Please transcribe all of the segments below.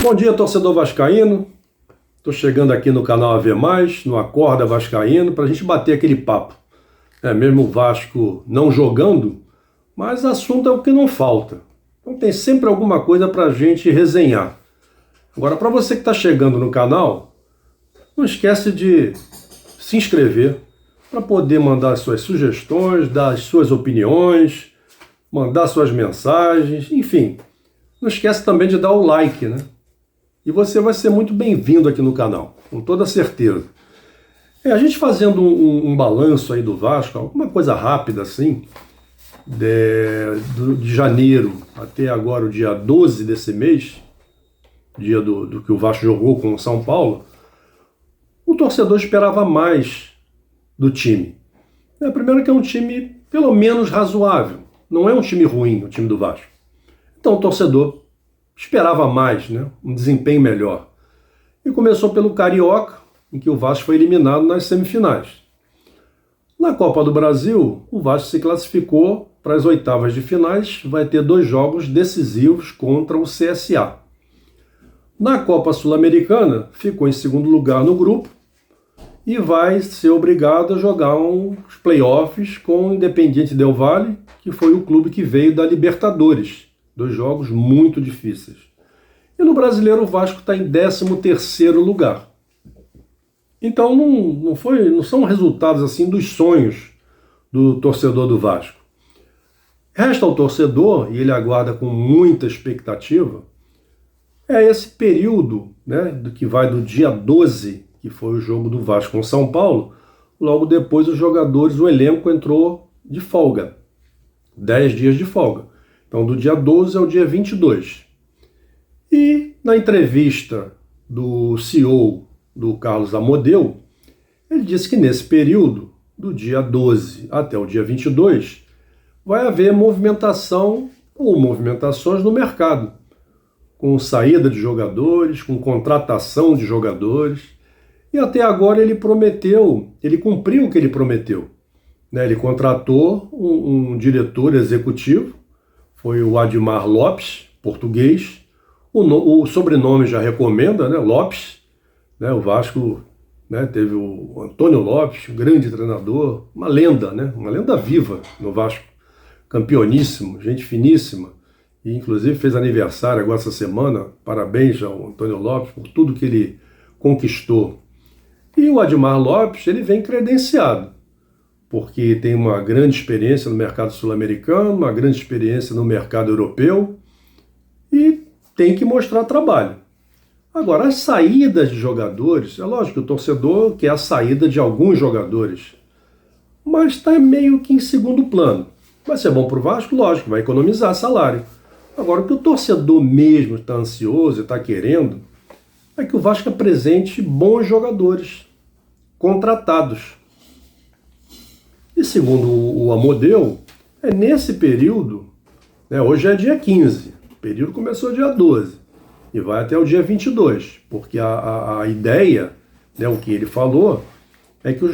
Bom dia, torcedor vascaíno. Estou chegando aqui no canal AV+, no Acorda Vascaíno, para a gente bater aquele papo. Mesmo o Vasco não jogando, mas assunto é o que não falta. Então tem sempre alguma coisa para a gente resenhar. Agora, para você que está chegando no canal, não esquece de se inscrever para poder mandar suas sugestões, dar as suas opiniões, mandar suas mensagens, enfim. Não esquece também de dar o like, né? E você vai ser muito bem-vindo aqui no canal, com toda certeza. A gente fazendo um balanço aí do Vasco, alguma coisa rápida assim, de janeiro até agora, o dia 12 desse mês, dia do que o Vasco jogou com o São Paulo, o torcedor esperava mais do time. Primeiro que é um time pelo menos razoável, não é um time ruim o time do Vasco. Então o torcedor esperava mais, né? Um desempenho melhor. E começou pelo Carioca, em que o Vasco foi eliminado nas semifinais. Na Copa do Brasil, o Vasco se classificou para as oitavas de finais, vai ter 2 jogos decisivos contra o CSA. Na Copa Sul-Americana, ficou em segundo lugar no grupo e vai ser obrigado a jogar uns playoffs com o Independiente Del Valle, que foi o clube que veio da Libertadores. 2 jogos muito difíceis. E no Brasileiro o Vasco está em 13º lugar. Então não são resultados assim dos sonhos do torcedor do Vasco. Resta ao torcedor, e ele aguarda com muita expectativa, esse período, né, que vai do dia 12, que foi o jogo do Vasco com São Paulo, logo depois os jogadores, o elenco entrou de folga. 10 dias de folga. Então, do dia 12 ao dia 22. E na entrevista do CEO, do Carlos Amodeu, ele disse que nesse período, do dia 12 até o dia 22, vai haver movimentação ou movimentações no mercado, com saída de jogadores, com contratação de jogadores. E até agora ele cumpriu o que ele prometeu. Ele contratou um diretor executivo, foi o Admar Lopes, português. O sobrenome já recomenda, né? Lopes. O Vasco, né, teve o Antônio Lopes, um grande treinador, uma lenda, né? Uma lenda viva no Vasco. Campeoníssimo, gente finíssima. E inclusive fez aniversário agora essa semana. Parabéns ao Antônio Lopes por tudo que ele conquistou. E o Admar Lopes, ele vem credenciado, porque tem uma grande experiência no mercado sul-americano, uma grande experiência no mercado europeu e tem que mostrar trabalho. Agora, as saídas de jogadores, é lógico que o torcedor quer a saída de alguns jogadores, mas está meio que em segundo plano. Vai ser bom para o Vasco? Lógico, vai economizar salário. Agora, o que o torcedor mesmo está ansioso e está querendo é que o Vasco apresente bons jogadores contratados. E segundo o Amodeu, nesse período, hoje é dia 15, o período começou dia 12 e vai até o dia 22, porque a ideia, o que ele falou, é que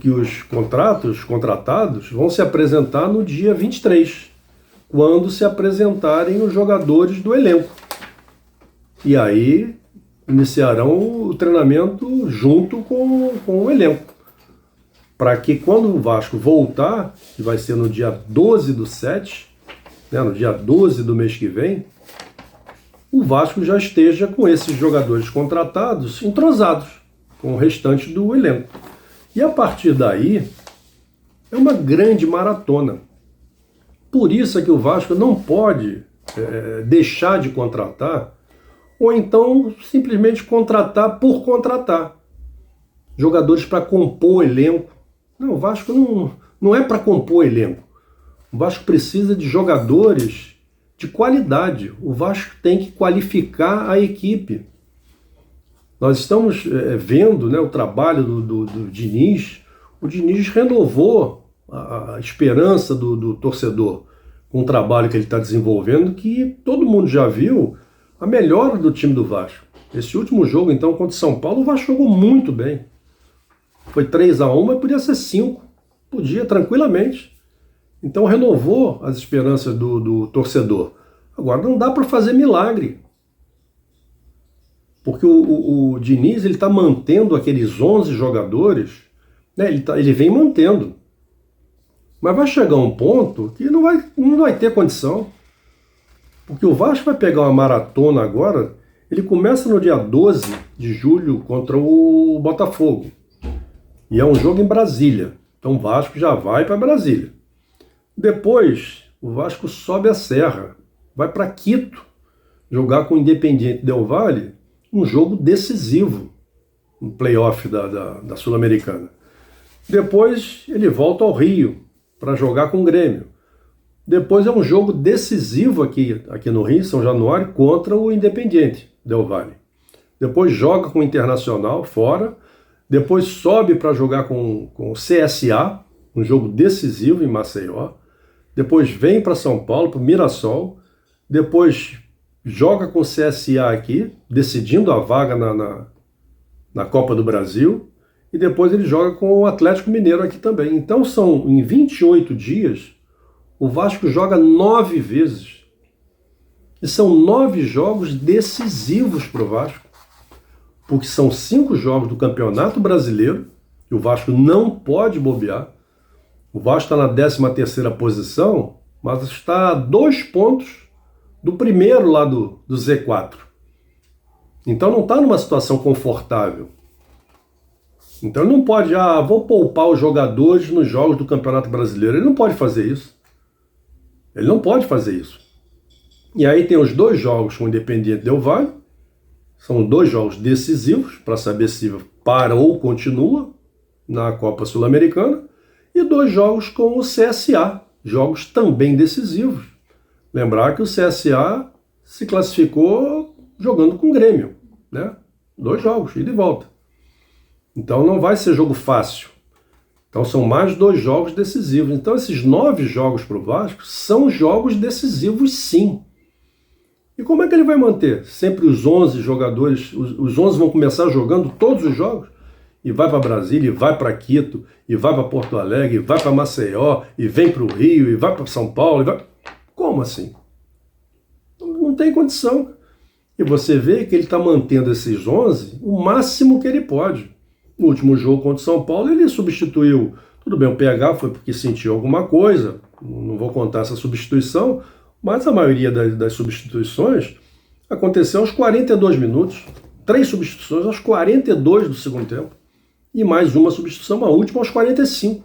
os contratados vão se apresentar no dia 23, quando se apresentarem os jogadores do elenco. E aí iniciarão o treinamento junto com o elenco, para que quando o Vasco voltar, que vai ser no dia 12/7, no dia 12 do mês que vem, o Vasco já esteja com esses jogadores contratados entrosados com o restante do elenco. E a partir daí, é uma grande maratona. Por isso é que o Vasco não pode deixar de contratar, ou então simplesmente contratar por contratar. Jogadores para compor o elenco. Não, o Vasco não é para compor elenco. O Vasco precisa de jogadores de qualidade. O Vasco tem que qualificar a equipe. Nós estamos vendo, o trabalho do Diniz. O Diniz renovou a esperança do torcedor com o trabalho que ele está desenvolvendo, que todo mundo já viu a melhora do time do Vasco. Esse último jogo, então, contra o São Paulo, o Vasco jogou muito bem. Foi 3-1, mas podia ser 5. Podia, tranquilamente. Então renovou as esperanças do torcedor. Agora não dá para fazer milagre. Porque o Diniz está mantendo aqueles 11 jogadores, né? Ele vem mantendo. Mas vai chegar um ponto que não vai ter condição. Porque o Vasco vai pegar uma maratona agora. Ele começa no dia 12 de julho contra o Botafogo. E é um jogo em Brasília. Então o Vasco já vai para Brasília. Depois, o Vasco sobe a serra. Vai para Quito jogar com o Independiente Del Valle. Um jogo decisivo no playoff da Sul-Americana. Depois ele volta ao Rio para jogar com o Grêmio. Depois é um jogo decisivo aqui no Rio, São Januário, contra o Independiente Del Valle. Depois joga com o Internacional fora. Depois sobe para jogar com o CSA, um jogo decisivo em Maceió. Depois vem para São Paulo, para o Mirassol. Depois joga com o CSA aqui, decidindo a vaga na Copa do Brasil, e depois ele joga com o Atlético Mineiro aqui também. Então em 28 dias, o Vasco joga 9 vezes. E são 9 jogos decisivos para o Vasco, porque são 5 jogos do Campeonato Brasileiro, e o Vasco não pode bobear. O Vasco está na 13ª posição, mas está a 2 pontos do primeiro lá do Z4. Então não está numa situação confortável. Então ele não pode, vou poupar os jogadores nos jogos do Campeonato Brasileiro. Ele não pode fazer isso. Ele não pode fazer isso. E aí tem os 2 jogos com o Independiente Del Valle. São 2 jogos decisivos para saber se para ou continua na Copa Sul-Americana. E 2 jogos com o CSA. Jogos também decisivos. Lembrar que o CSA se classificou jogando com o Grêmio, né? 2 jogos, ida e volta. Então não vai ser jogo fácil. Então são mais 2 jogos decisivos. Então esses 9 jogos para o Vasco são jogos decisivos, sim. E como é que ele vai manter? Sempre os 11 jogadores, os 11 vão começar jogando todos os jogos? E vai para Brasília, e vai para Quito, e vai para Porto Alegre, e vai para Maceió, e vem para o Rio, e vai para São Paulo, Como assim? Não tem condição. E você vê que ele está mantendo esses 11 o máximo que ele pode. No último jogo contra o São Paulo, ele substituiu. Tudo bem, o PH foi porque sentiu alguma coisa. Não vou contar essa substituição, mas a maioria das substituições aconteceu aos 42 minutos. 3 substituições aos 42 do segundo tempo. E mais uma substituição, a última, aos 45.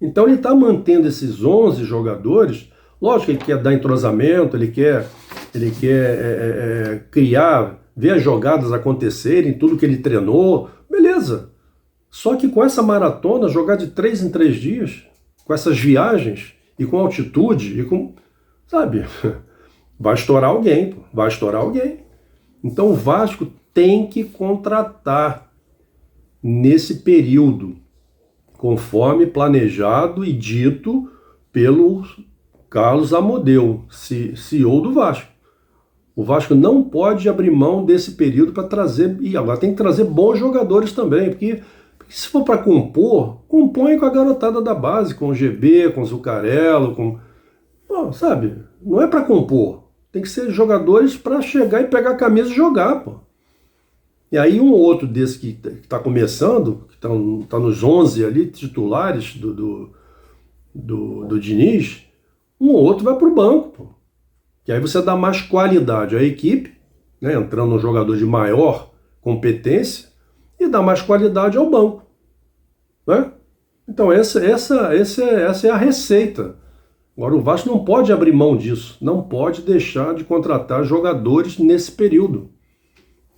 Então ele está mantendo esses 11 jogadores. Lógico que ele quer dar entrosamento, ele quer criar, ver as jogadas acontecerem, tudo que ele treinou, beleza. Só que com essa maratona, jogar de 3 em 3 dias, com essas viagens, e com altitude, sabe, vai estourar alguém, pô, vai estourar alguém. Então o Vasco tem que contratar nesse período, conforme planejado e dito pelo Carlos Amodeu, CEO do Vasco. O Vasco não pode abrir mão desse período para trazer, e agora tem que trazer bons jogadores também, porque se for para compor, compõe com a garotada da base, com o GB, com o Zuccarello, sabe? Não é para compor, tem que ser jogadores para chegar e pegar a camisa e jogar, pô. E aí um ou outro desse que está começando, que tá nos 11 ali titulares do Diniz, um ou outro vai para o banco, pô. Que aí você dá mais qualidade à equipe, né, entrando um jogador de maior competência, e dá mais qualidade ao banco, né? Então essa é a receita. Agora o Vasco não pode abrir mão disso, não pode deixar de contratar jogadores nesse período,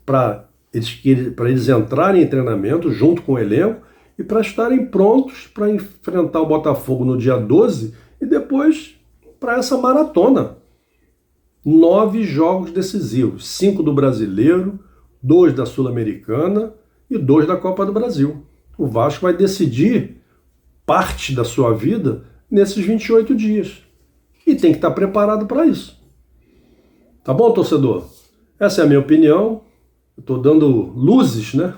para eles entrarem em treinamento junto com o elenco e para estarem prontos para enfrentar o Botafogo no dia 12 e depois para essa maratona. 9 jogos decisivos, 5 do Brasileiro, 2 da Sul-Americana e 2 da Copa do Brasil. O Vasco vai decidir parte da sua vida nesses 28 dias. E tem que estar preparado para isso. Tá bom, torcedor? Essa é a minha opinião. Eu estou dando luzes, né?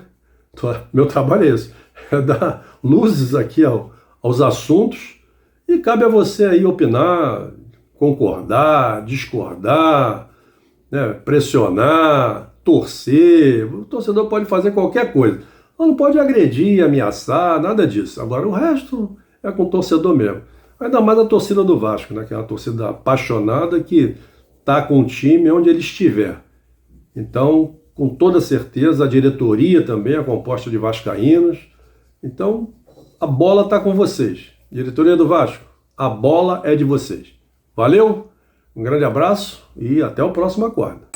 Meu trabalho é esse. É dar luzes aqui aos assuntos. E cabe a você aí opinar, concordar, discordar, né? Pressionar. torcer, o torcedor pode fazer qualquer coisa. Não pode agredir, ameaçar, nada disso. Agora o resto é com o torcedor mesmo. Ainda mais a torcida do Vasco, né? Que é uma torcida apaixonada que está com o time onde ele estiver. Então, com toda certeza, a diretoria também é composta de vascaínos. Então, a bola está com vocês. Diretoria do Vasco, a bola é de vocês. Valeu, um grande abraço e até o próximo Acorda.